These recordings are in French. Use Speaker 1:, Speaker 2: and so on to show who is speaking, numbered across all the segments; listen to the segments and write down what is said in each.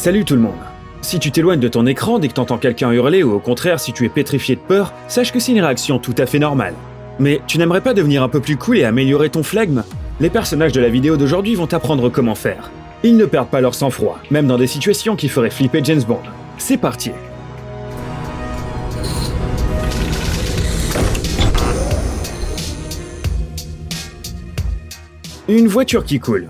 Speaker 1: Salut tout le monde. Si tu t'éloignes de ton écran dès que t'entends quelqu'un hurler ou au contraire si tu es pétrifié de peur, sache que c'est une réaction tout à fait normale. Mais tu n'aimerais pas devenir un peu plus cool et améliorer ton flegme? Les personnages de la vidéo d'aujourd'hui vont t'apprendre comment faire. Ils ne perdent pas leur sang-froid, même dans des situations qui feraient flipper James Bond. C'est parti. Une voiture qui coule.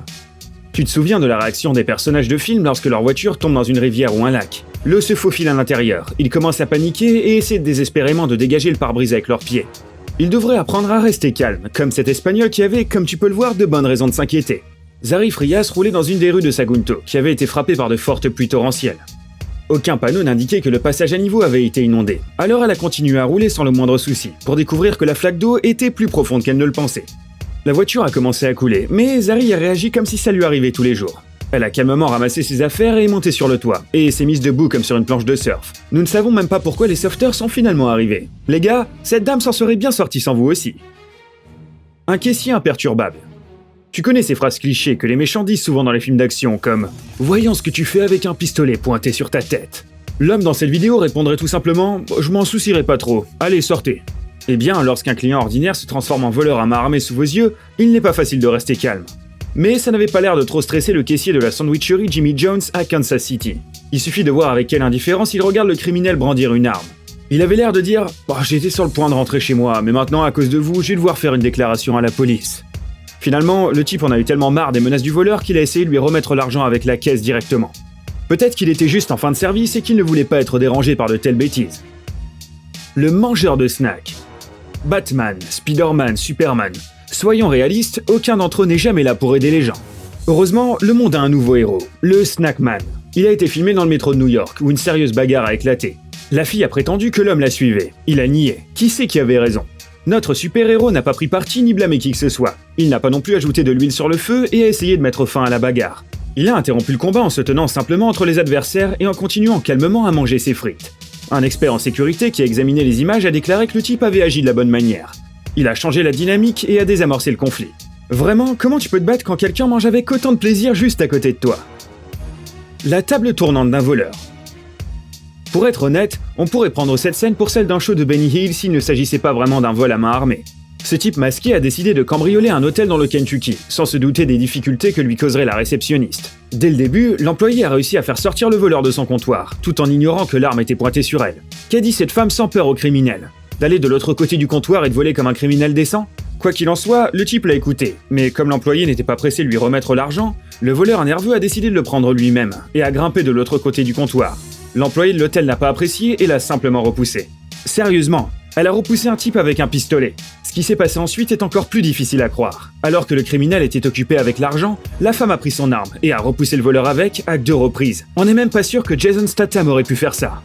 Speaker 1: Tu te souviens de la réaction des personnages de film lorsque leur voiture tombe dans une rivière ou un lac? L'eau se faufile à l'intérieur, ils commencent à paniquer et essaient désespérément de dégager le pare-brise avec leurs pieds. Ils devraient apprendre à rester calmes, comme cet Espagnol qui avait, comme tu peux le voir, de bonnes raisons de s'inquiéter. Zarif Rias roulait dans une des rues de Sagunto, qui avait été frappée par de fortes pluies torrentielles. Aucun panneau n'indiquait que le passage à niveau avait été inondé, alors elle a continué à rouler sans le moindre souci, pour découvrir que la flaque d'eau était plus profonde qu'elle ne le pensait. La voiture a commencé à couler, mais Zari a réagi comme si ça lui arrivait tous les jours. Elle a calmement ramassé ses affaires et est montée sur le toit, et s'est mise debout comme sur une planche de surf. Nous ne savons même pas pourquoi les sauveteurs sont finalement arrivés. Les gars, cette dame s'en serait bien sortie sans vous aussi. Un caissier imperturbable. Tu connais ces phrases clichés que les méchants disent souvent dans les films d'action, comme « Voyons ce que tu fais avec un pistolet pointé sur ta tête ». L'homme dans cette vidéo répondrait tout simplement « Je m'en soucierai pas trop, allez sortez ». Eh bien, lorsqu'un client ordinaire se transforme en voleur à main armée sous vos yeux, il n'est pas facile de rester calme. Mais ça n'avait pas l'air de trop stresser le caissier de la sandwicherie Jimmy Jones à Kansas City. Il suffit de voir avec quelle indifférence il regarde le criminel brandir une arme. Il avait l'air de dire « J'étais sur le point de rentrer chez moi, mais maintenant à cause de vous, je vais devoir faire une déclaration à la police ». Finalement, le type en a eu tellement marre des menaces du voleur qu'il a essayé de lui remettre l'argent avec la caisse directement. Peut-être qu'il était juste en fin de service et qu'il ne voulait pas être dérangé par de telles bêtises. Le mangeur de snacks. Batman, Spider-Man, Superman. Soyons réalistes, aucun d'entre eux n'est jamais là pour aider les gens. Heureusement, le monde a un nouveau héros, le Snackman. Il a été filmé dans le métro de New York, où une sérieuse bagarre a éclaté. La fille a prétendu que l'homme la suivait. Il a nié. Qui c'est qui avait raison? Notre super-héros n'a pas pris parti ni blâmé qui que ce soit. Il n'a pas non plus ajouté de l'huile sur le feu et a essayé de mettre fin à la bagarre. Il a interrompu le combat en se tenant simplement entre les adversaires et en continuant calmement à manger ses frites. Un expert en sécurité qui a examiné les images a déclaré que le type avait agi de la bonne manière. Il a changé la dynamique et a désamorcé le conflit. Vraiment, comment tu peux te battre quand quelqu'un mange avec autant de plaisir juste à côté de toi? La table tournante d'un voleur. Pour être honnête, on pourrait prendre cette scène pour celle d'un show de Benny Hill s'il ne s'agissait pas vraiment d'un vol à main armée. Ce type masqué a décidé de cambrioler un hôtel dans le Kentucky, sans se douter des difficultés que lui causerait la réceptionniste. Dès le début, l'employé a réussi à faire sortir le voleur de son comptoir, tout en ignorant que l'arme était pointée sur elle. Qu'a dit cette femme sans peur au criminel? D'aller de l'autre côté du comptoir et de voler comme un criminel décent? Quoi qu'il en soit, le type l'a écouté, mais comme l'employé n'était pas pressé de lui remettre l'argent, le voleur nerveux a décidé de le prendre lui-même, et a grimpé de l'autre côté du comptoir. L'employé de l'hôtel n'a pas apprécié et l'a simplement repoussé. Sérieusement, elle a repoussé un type avec un pistolet. Ce qui s'est passé ensuite est encore plus difficile à croire. Alors que le criminel était occupé avec l'argent, la femme a pris son arme et a repoussé le voleur avec à 2 reprises. On n'est même pas sûr que Jason Statham aurait pu faire ça.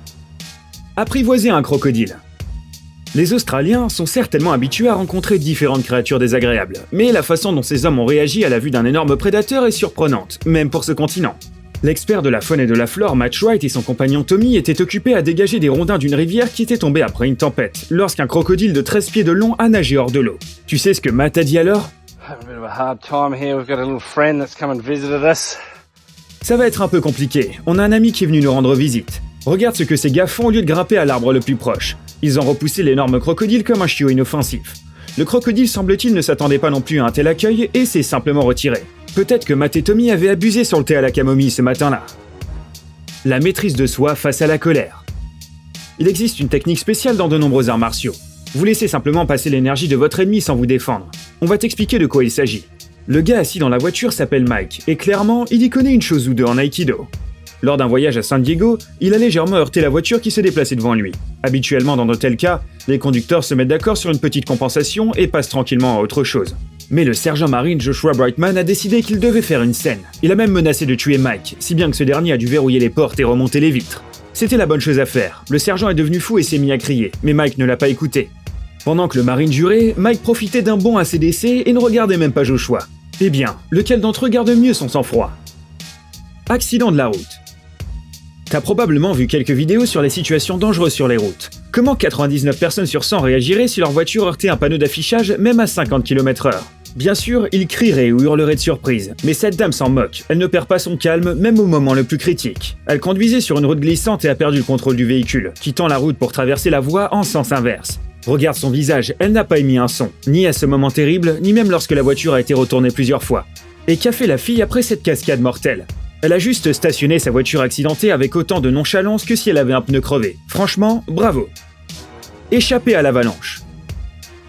Speaker 1: Apprivoiser un crocodile. Les Australiens sont certainement habitués à rencontrer différentes créatures désagréables, mais la façon dont ces hommes ont réagi à la vue d'un énorme prédateur est surprenante, même pour ce continent. L'expert de la faune et de la flore, Matt Wright, et son compagnon Tommy étaient occupés à dégager des rondins d'une rivière qui était tombée après une tempête, lorsqu'un crocodile de 13 pieds de long a nagé hors de l'eau. Tu sais ce que Matt a dit alors? Ça va être un peu compliqué, on a un ami qui est venu nous rendre visite. Regarde ce que ces gars font au lieu de grimper à l'arbre le plus proche. Ils ont repoussé l'énorme crocodile comme un chiot inoffensif. Le crocodile, semble-t-il, ne s'attendait pas non plus à un tel accueil et s'est simplement retiré. Peut-être que Matt et Tommy avaient abusé sur le thé à la camomille ce matin-là. La maîtrise de soi face à la colère. Il existe une technique spéciale dans de nombreux arts martiaux. Vous laissez simplement passer l'énergie de votre ennemi sans vous défendre. On va t'expliquer de quoi il s'agit. Le gars assis dans la voiture s'appelle Mike, et clairement, il y connaît une chose ou deux en Aikido. Lors d'un voyage à San Diego, il a légèrement heurté la voiture qui se déplaçait devant lui. Habituellement, dans de tels cas, les conducteurs se mettent d'accord sur une petite compensation et passent tranquillement à autre chose. Mais le sergent marine Joshua Brightman a décidé qu'il devait faire une scène. Il a même menacé de tuer Mike, si bien que ce dernier a dû verrouiller les portes et remonter les vitres. C'était la bonne chose à faire. Le sergent est devenu fou et s'est mis à crier, mais Mike ne l'a pas écouté. Pendant que le marine jurait, Mike profitait d'un bon ACDC et ne regardait même pas Joshua. Eh bien, lequel d'entre eux garde mieux son sang-froid? Accident de la route. T'as probablement vu quelques vidéos sur les situations dangereuses sur les routes. Comment 99 personnes sur 100 réagiraient si leur voiture heurtait un panneau d'affichage même à 50 km/h? Bien sûr, il crierait ou hurlerait de surprise, mais cette dame s'en moque, elle ne perd pas son calme même au moment le plus critique. Elle conduisait sur une route glissante et a perdu le contrôle du véhicule, quittant la route pour traverser la voie en sens inverse. Regarde son visage, elle n'a pas émis un son, ni à ce moment terrible, ni même lorsque la voiture a été retournée plusieurs fois. Et qu'a fait la fille après cette cascade mortelle? Elle a juste stationné sa voiture accidentée avec autant de nonchalance que si elle avait un pneu crevé. Franchement, bravo. Échapper à l'avalanche.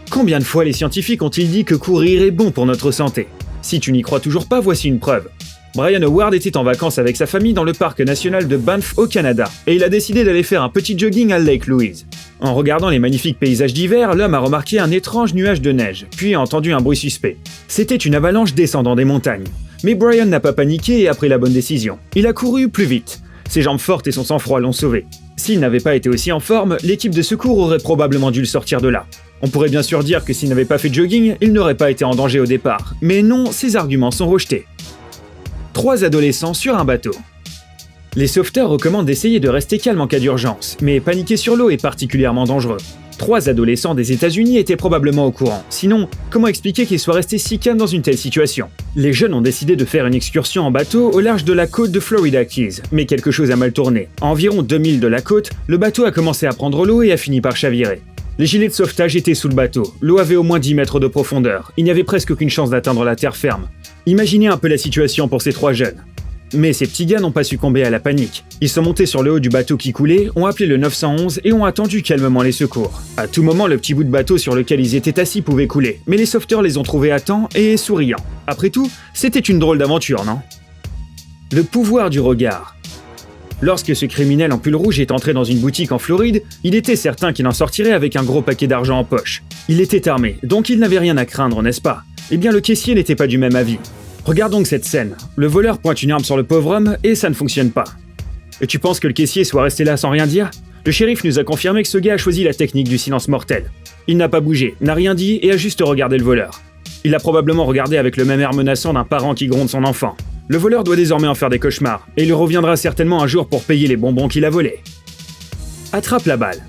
Speaker 1: Combien de fois les scientifiques ont-ils dit que courir est bon pour notre santé? Si tu n'y crois toujours pas, voici une preuve. Brian Howard était en vacances avec sa famille dans le parc national de Banff au Canada, et il a décidé d'aller faire un petit jogging à Lake Louise. En regardant les magnifiques paysages d'hiver, l'homme a remarqué un étrange nuage de neige, puis a entendu un bruit suspect. C'était une avalanche descendant des montagnes. Mais Brian n'a pas paniqué et a pris la bonne décision. Il a couru plus vite. Ses jambes fortes et son sang-froid l'ont sauvé. S'il n'avait pas été aussi en forme, l'équipe de secours aurait probablement dû le sortir de là. On pourrait bien sûr dire que s'il n'avait pas fait de jogging, il n'aurait pas été en danger au départ. Mais non, ces arguments sont rejetés. 3 adolescents sur un bateau. Les sauveteurs recommandent d'essayer de rester calme en cas d'urgence, mais paniquer sur l'eau est particulièrement dangereux. 3 adolescents des États-Unis étaient probablement au courant. Sinon, comment expliquer qu'ils soient restés si calmes dans une telle situation? Les jeunes ont décidé de faire une excursion en bateau au large de la côte de Florida Keys, mais quelque chose a mal tourné. À environ 2 milles de la côte, le bateau a commencé à prendre l'eau et a fini par chavirer. Les gilets de sauvetage étaient sous le bateau. L'eau avait au moins 10 mètres de profondeur. Il n'y avait presque aucune chance d'atteindre la terre ferme. Imaginez un peu la situation pour ces 3 jeunes. Mais ces petits gars n'ont pas succombé à la panique. Ils sont montés sur le haut du bateau qui coulait, ont appelé le 911 et ont attendu calmement les secours. À tout moment, le petit bout de bateau sur lequel ils étaient assis pouvait couler, mais les sauveteurs les ont trouvés à temps et souriants. Après tout, c'était une drôle d'aventure, non? Le pouvoir du regard. Lorsque ce criminel en pull rouge est entré dans une boutique en Floride, il était certain qu'il en sortirait avec un gros paquet d'argent en poche. Il était armé, donc il n'avait rien à craindre, n'est-ce pas? Eh bien, le caissier n'était pas du même avis. Regarde donc cette scène. Le voleur pointe une arme sur le pauvre homme et ça ne fonctionne pas. Et tu penses que le caissier soit resté là sans rien dire? Le shérif nous a confirmé que ce gars a choisi la technique du silence mortel. Il n'a pas bougé, n'a rien dit et a juste regardé le voleur. Il a probablement regardé avec le même air menaçant d'un parent qui gronde son enfant. Le voleur doit désormais en faire des cauchemars, et il reviendra certainement un jour pour payer les bonbons qu'il a volés. Attrape la balle.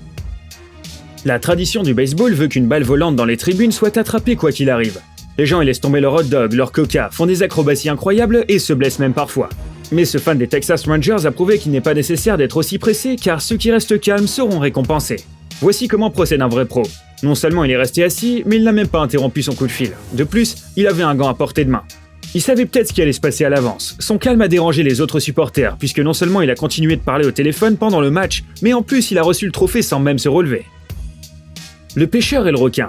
Speaker 1: La tradition du baseball veut qu'une balle volante dans les tribunes soit attrapée quoi qu'il arrive. Les gens y laissent tomber leur hot dog, leur coca, font des acrobaties incroyables et se blessent même parfois. Mais ce fan des Texas Rangers a prouvé qu'il n'est pas nécessaire d'être aussi pressé car ceux qui restent calmes seront récompensés. Voici comment procède un vrai pro. Non seulement il est resté assis, mais il n'a même pas interrompu son coup de fil. De plus, il avait un gant à portée de main. Il savait peut-être ce qui allait se passer à l'avance. Son calme a dérangé les autres supporters, puisque non seulement il a continué de parler au téléphone pendant le match, mais en plus il a reçu le trophée sans même se relever. Le pêcheur et le requin.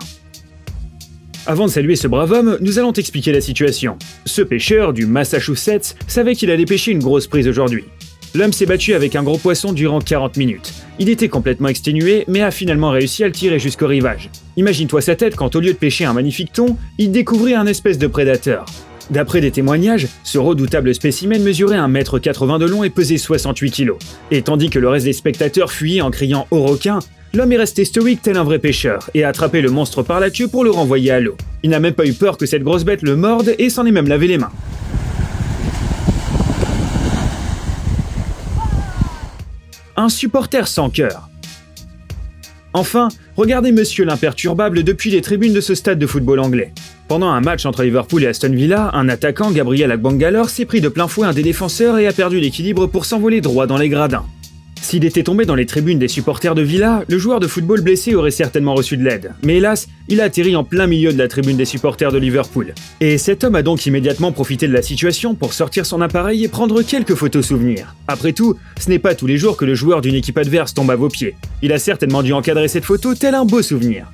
Speaker 1: Avant de saluer ce brave homme, nous allons t'expliquer la situation. Ce pêcheur, du Massachusetts, savait qu'il allait pêcher une grosse prise aujourd'hui. L'homme s'est battu avec un gros poisson durant 40 minutes. Il était complètement exténué, mais a finalement réussi à le tirer jusqu'au rivage. Imagine-toi sa tête quand au lieu de pêcher un magnifique thon, il découvrit un espèce de prédateur. D'après des témoignages, ce redoutable spécimen mesurait 1,80 m de long et pesait 68 kg. Et tandis que le reste des spectateurs fuyaient en criant « au requin », l'homme est resté stoïque tel un vrai pêcheur et a attrapé le monstre par la queue pour le renvoyer à l'eau. Il n'a même pas eu peur que cette grosse bête le morde et s'en est même lavé les mains. Un supporter sans cœur. Enfin, regardez Monsieur l'imperturbable depuis les tribunes de ce stade de football anglais. Pendant un match entre Liverpool et Aston Villa, un attaquant, Gabriel Agbangalor, s'est pris de plein fouet un des défenseurs et a perdu l'équilibre pour s'envoler droit dans les gradins. S'il était tombé dans les tribunes des supporters de Villa, le joueur de football blessé aurait certainement reçu de l'aide. Mais hélas, il a atterri en plein milieu de la tribune des supporters de Liverpool. Et cet homme a donc immédiatement profité de la situation pour sortir son appareil et prendre quelques photos souvenirs. Après tout, ce n'est pas tous les jours que le joueur d'une équipe adverse tombe à vos pieds. Il a certainement dû encadrer cette photo tel un beau souvenir.